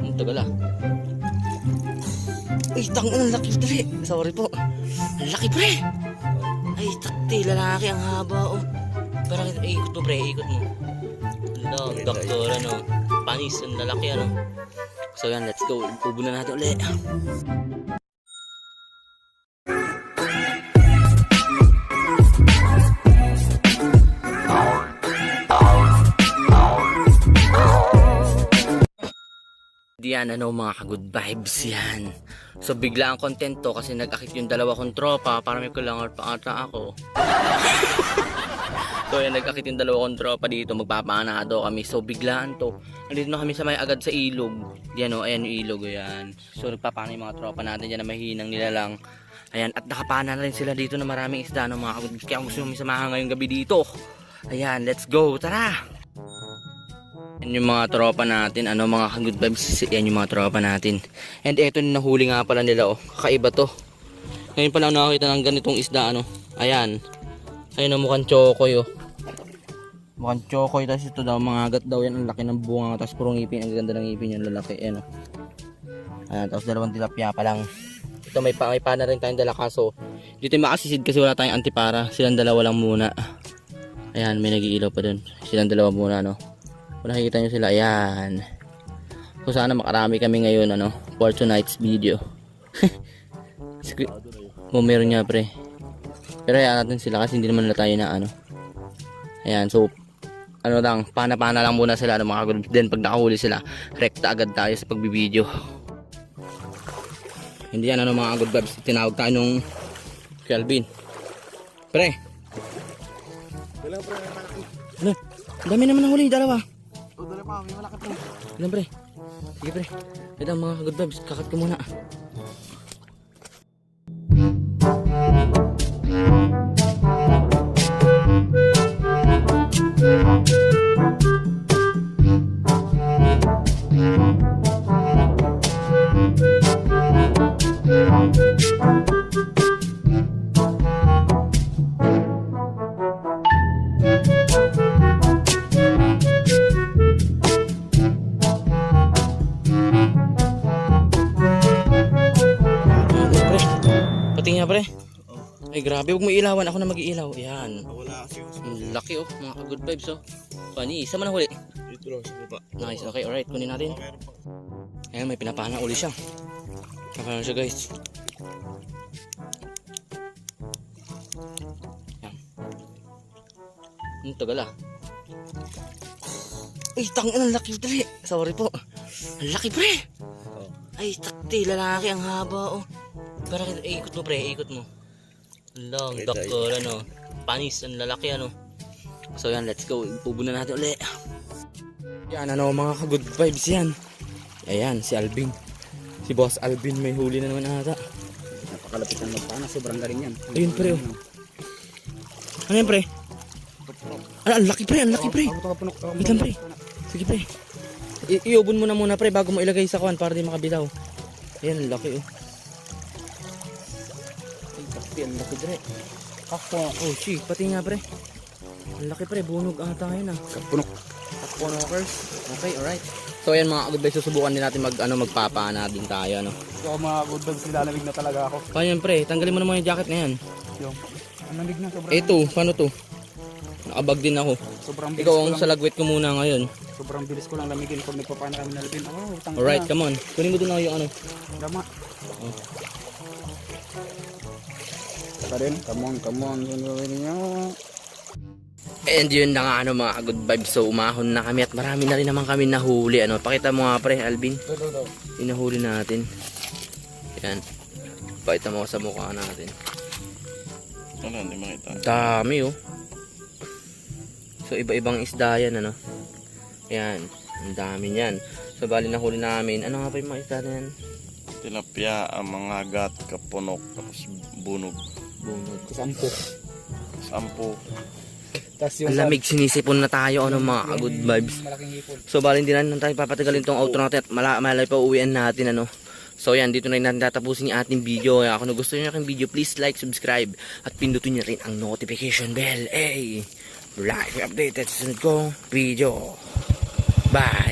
Ang tagal ah. Ay, ang laki pre. Sorry po. Ang laki pre. Ay, takti, lalaki, ang haba oh. Parang ikot mo pre, ikot mo. Hello, doktor ano. Panis, ang lalaki ano. So yan, let's go. Tubo na natin ulit. Diyan ano mga ka-good vibes yan. So bigla ang content to kasi nag-akit yung dalawa kong tropa para may kulangan pa ata ako. So yan, nag-akit yung dalawa kong tropa dito, magpapanado kami. So biglaan to. Nandito na kami sa may agad sa ilog. Diyan o, ayan yung ilog yan. So nagpapana yung mga tropa natin dyan na mahinang nila lang. Ayan, at nakapana na rin sila dito na maraming isda no mga ka-good vibes. Kaya gusto nyo samahan ngayong gabi dito. Ayan, let's go, tara! Yan yung mga tropa natin, ano mga good vibes, yan yung mga tropa natin. And eto yung nahuli nga pala nila oh, kakaiba to. Ngayon pala nakakita ng ganitong isda ano. Ayan. Ayun ang mukhang chokoy oh. Mukhang chokoy, tapos ito daw mga agat daw yan, ang laki ng bunga, tapos puro ngipin, ang ganda ng ngipin yung lalaki, ayan oh. Ayan, tapos dalawang tilapia pa lang. Ito may pa na rin tayong dala kaso dito yung makasisid kasi wala tayong antipara, silang dalawa lang muna. Ayan, may nag-iilaw pa dun, silang dalawa muna no. Kung nakikita nyo sila, ayan. So sana makarami kami ngayon ano, for tonight's video. Meron nga pre. Pero hayaan natin sila kasi hindi naman nila tayo na ano. Ayan, so ano lang, pana-pana lang muna sila ng mga good. Then pag nakahuli sila, rekta agad tayo sa pagbibideo. Hindi yan ano mga good vibes, tinawag tayo nung Kelvin. Pre. Dalawa pre, may malaki. Ano? Ang dami naman nahuli, dalawa. O, dalawa, may malaki pre. Ilan pre? Sige pre. Ito mga good vibes, kakat ko muna. Patingin nga pre. Ay grabe, huwag mo ilawan, ako na mag-iilaw. Ayan. Wala kasi yung Ang laki oh, mga good vibes oh. Pani, isa man nahuli. dito lang sa baba. Nice, okay, alright, kunin natin. Meron pa. Ayan, may pinapahana uli siya. Pinapahana siya guys. Ayan. Ang tagal ah. Ay, ang laki pre. Sorry po. Ang laki pre. Ay, takti, lalaki, ang haba oh. Parang ikot mo pre, ikot mo. Long, doktor ano. Panis, ang lalaki ano. So yan, let's go. Pubo na natin ulit. Yan ano mga ka-good vibes yan. Ayan, si Alvin. Si Boss Alvin may huli na naman ata. Napakalapit ng magpana, sobrang galing yan. Ayun pre oh. Ano yan pre? Ang laki pre, ang laki pre. Wait lang pre. Sige pre. Iubon mo na muna pre bago mo ilagay sa kuwan para di makabilaw. Ayan, ang laki oh. Ay, takpi, ang laki pre. Kako, oh shit, pati nga pre. Ang laki pre, bunog ata yun ah. Kapunok. Kapunokers. Okay, alright. So ayan mga good vibes, susubukan din natin magpapana din tayo ano. So mga good vibes, nilalamig na talaga ako. Paano yan pre? Tanggalin mo naman yung jacket na yan. Yung, ang lamig na, sobrang Ito, paano to? Nakabag din ako. Sobrang bilis Ikaw ko ang lang. salagwit ko muna ngayon. Sobrang bilis ko lang lamigin pag nagpapana kami na labin. Oh, tangka Alright, na. come on. Kunin mo doon ako yung ano. Dama. Oh. Saka rin, come on. Sunduin niyo. And yun na nga ano mga good vibes. So umahon na kami at marami na rin naman kami nahuli. Ano, pakita mo nga pre, Alvin. Daw. Yung nahuli natin. Yan. Pakita mo sa mukha natin. Ano, hindi makita. Dami oh. So iba-ibang isda yan ano. Yan. Ang dami niyan. So bali nahuli namin. Ano nga pa yung mga isda na yan? Tilapia, ang mga agat, kapunok, tapos bunog. Bunod. Sampo. Sampo. Tapos yung Ang lamig, sinisipon na tayo ano mga good vibes. malaking hipon. So bali hindi na tayo papatagalin tong outro natin at malay pa uwian natin ano. So yan, dito na rin natin tatapusin yung ating video. Kung gusto nyo yung aking video, please like, subscribe at pindutin nyo rin ang notification bell. Hey! like updated sa sunod kong video. Bye!